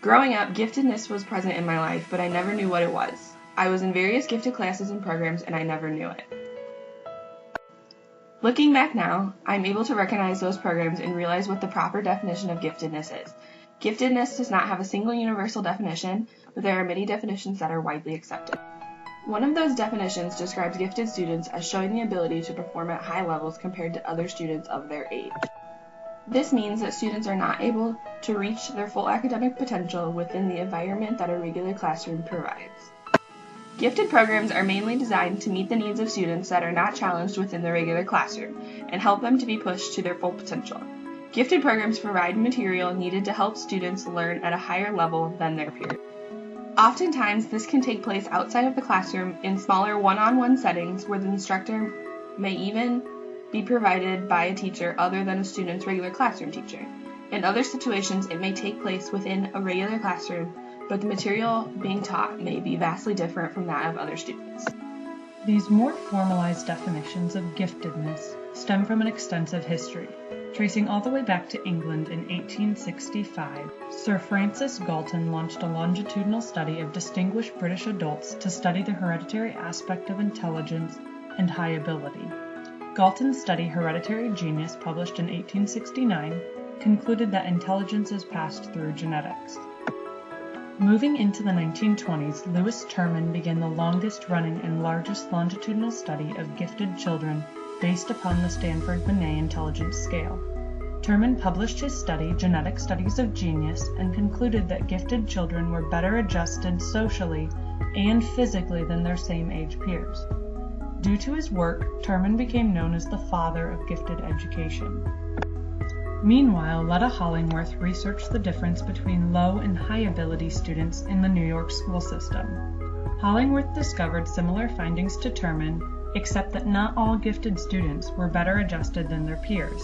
Growing up, giftedness was present in my life, but I never knew what it was. I was in various gifted classes and programs, and I never knew it. Looking back now, I'm able to recognize those programs and realize what the proper definition of giftedness is. Giftedness does not have a single universal definition, but there are many definitions that are widely accepted. One of those definitions describes gifted students as showing the ability to perform at high levels compared to other students of their age. This means that students are not able to reach their full academic potential within the environment that a regular classroom provides. Gifted programs are mainly designed to meet the needs of students that are not challenged within the regular classroom and help them to be pushed to their full potential. Gifted programs provide material needed to help students learn at a higher level than their peers. Oftentimes, this can take place outside of the classroom in smaller one-on-one settings where the instructor may even be provided by a teacher other than a student's regular classroom teacher. In other situations, it may take place within a regular classroom, but the material being taught may be vastly different from that of other students. These more formalized definitions of giftedness stem from an extensive history. Tracing all the way back to England in 1865, Sir Francis Galton launched a longitudinal study of distinguished British adults to study the hereditary aspect of intelligence and high ability. Galton's study Hereditary Genius, published in 1869, concluded that intelligence is passed through genetics. Moving into the 1920s, Lewis Terman began the longest-running and largest longitudinal study of gifted children based upon the Stanford-Binet intelligence scale. Terman published his study, Genetic Studies of Genius, and concluded that gifted children were better adjusted socially and physically than their same-age peers. Due to his work, Terman became known as the father of gifted education. Meanwhile, Letta Hollingworth researched the difference between low and high ability students in the New York school system. Hollingworth discovered similar findings to Terman, except that not all gifted students were better adjusted than their peers.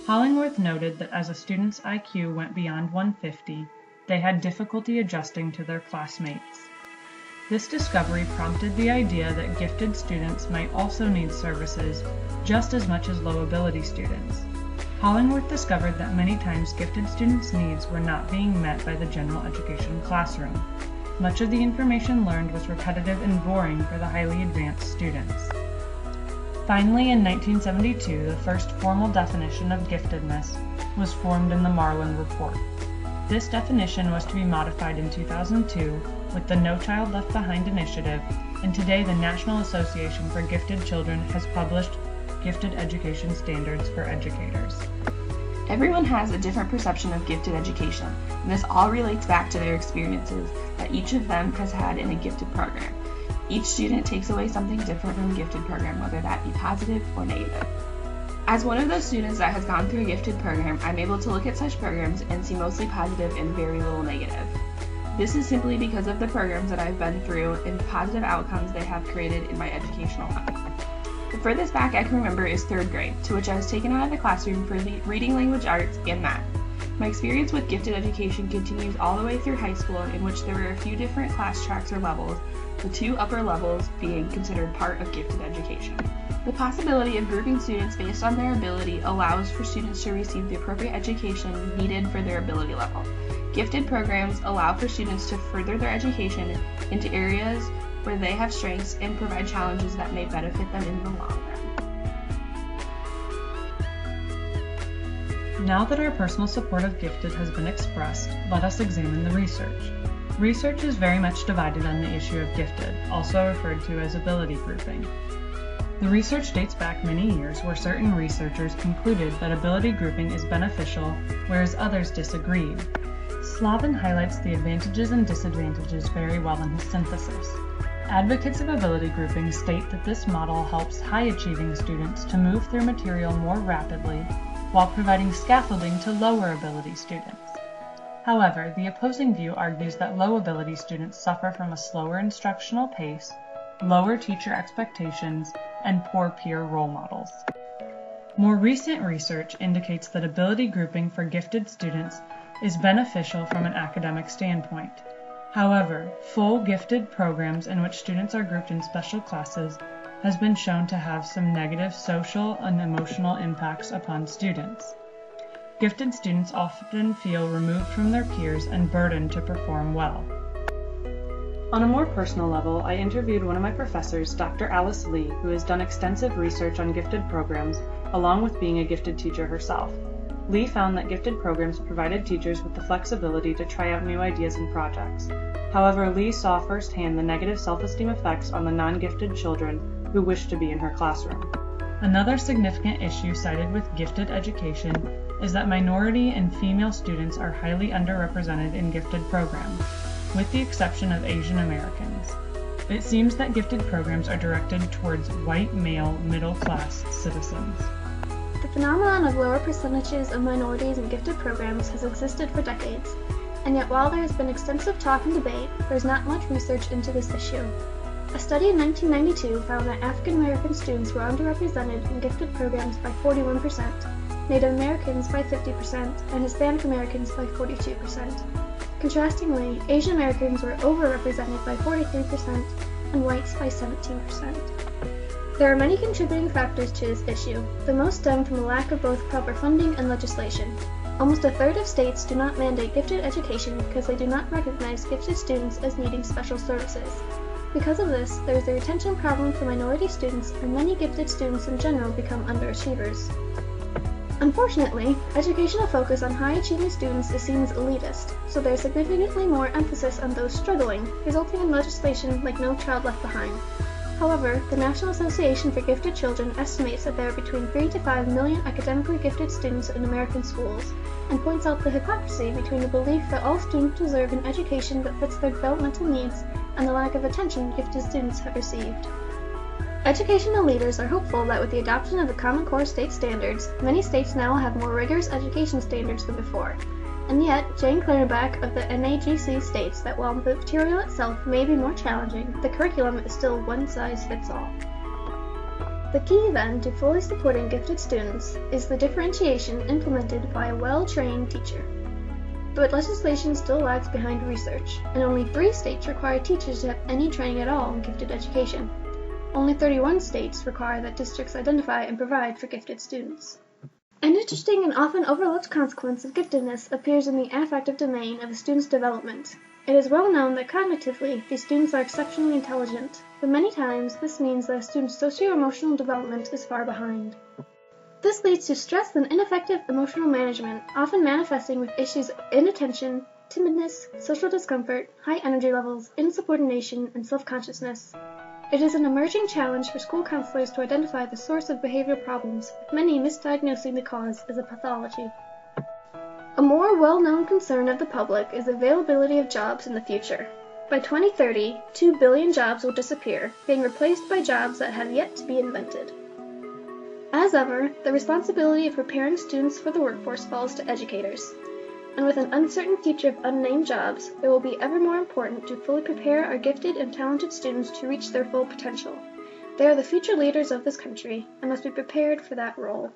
Hollingworth noted that as a student's IQ went beyond 150, they had difficulty adjusting to their classmates. This discovery prompted the idea that gifted students might also need services just as much as low ability students. Hollingworth discovered that many times gifted students' needs were not being met by the general education classroom. Much of the information learned was repetitive and boring for the highly advanced students. Finally, in 1972, the first formal definition of giftedness was formed in the Marlin Report. This definition was to be modified in 2002 with the No Child Left Behind initiative, and today the National Association for Gifted Children has published Gifted Education Standards for Educators. Everyone has a different perception of gifted education, and this all relates back to their experiences that each of them has had in a gifted program. Each student takes away something different from a gifted program, whether that be positive or negative. As one of those students that has gone through a gifted program, I'm able to look at such programs and see mostly positive and very little negative. This is simply because of the programs that I've been through and positive outcomes they have created in my educational life. The furthest back I can remember is 3rd grade, to which I was taken out of the classroom for reading language arts and math. My experience with gifted education continues all the way through high school, in which there were a few different class tracks or levels, the 2 upper levels being considered part of gifted education. The possibility of grouping students based on their ability allows for students to receive the appropriate education needed for their ability level. Gifted programs allow for students to further their education into areas where they have strengths and provide challenges that may benefit them in the long run. Now that our personal support of gifted has been expressed, let us examine the research. Research is very much divided on the issue of gifted, also referred to as ability grouping. The research dates back many years where certain researchers concluded that ability grouping is beneficial, whereas others disagreed. Slavin highlights the advantages and disadvantages very well in his synthesis. Advocates of ability grouping state that this model helps high-achieving students to move through material more rapidly while providing scaffolding to lower ability students. However, the opposing view argues that low ability students suffer from a slower instructional pace, lower teacher expectations, and poor peer role models. More recent research indicates that ability grouping for gifted students is beneficial from an academic standpoint. However, full gifted programs in which students are grouped in special classes has been shown to have some negative social and emotional impacts upon students. Gifted students often feel removed from their peers and burdened to perform well. On a more personal level, I interviewed one of my professors, Dr. Alice Lee, who has done extensive research on gifted programs, along with being a gifted teacher herself. Lee found that gifted programs provided teachers with the flexibility to try out new ideas and projects. However, Lee saw firsthand the negative self-esteem effects on the non-gifted children who wished to be in her classroom. Another significant issue cited with gifted education is that minority and female students are highly underrepresented in gifted programs, with the exception of Asian Americans. It seems that gifted programs are directed towards white male middle-class citizens. The phenomenon of lower percentages of minorities in gifted programs has existed for decades, and yet while there has been extensive talk and debate, there is not much research into this issue. A study in 1992 found that African American students were underrepresented in gifted programs by 41%, Native Americans by 50%, and Hispanic Americans by 42%. Contrastingly, Asian Americans were overrepresented by 43% and whites by 17%. There are many contributing factors to this issue. The most stem from a lack of both proper funding and legislation. Almost a third of states do not mandate gifted education because they do not recognize gifted students as needing special services. Because of this, there is a retention problem for minority students, and many gifted students in general become underachievers. Unfortunately, educational focus on high-achieving students is seen as elitist, so there is significantly more emphasis on those struggling, resulting in legislation like No Child Left Behind. However, the National Association for Gifted Children estimates that there are between 3 to 5 million academically gifted students in American schools, and points out the hypocrisy between the belief that all students deserve an education that fits their developmental needs and the lack of attention gifted students have received. Educational leaders are hopeful that with the adoption of the Common Core state standards, many states now have more rigorous education standards than before. And yet, Jane Clarenbach of the NAGC states that while the material itself may be more challenging, the curriculum is still one size fits all. The key, then, to fully supporting gifted students is the differentiation implemented by a well-trained teacher. But legislation still lags behind research, and only 3 states require teachers to have any training at all in gifted education. Only 31 states require that districts identify and provide for gifted students. An interesting and often overlooked consequence of giftedness appears in the affective domain of a student's development. It is well known that cognitively, these students are exceptionally intelligent, but many times this means that a student's socio-emotional development is far behind. This leads to stress and ineffective emotional management, often manifesting with issues of inattention, timidness, social discomfort, high energy levels, insubordination, and self-consciousness. It is an emerging challenge for school counselors to identify the source of behavioral problems, with many misdiagnosing the cause as a pathology. A more well-known concern of the public is the availability of jobs in the future. By 2030, 2 billion jobs will disappear, being replaced by jobs that have yet to be invented. As ever, the responsibility of preparing students for the workforce falls to educators. And with an uncertain future of unnamed jobs, it will be ever more important to fully prepare our gifted and talented students to reach their full potential. They are the future leaders of this country and must be prepared for that role.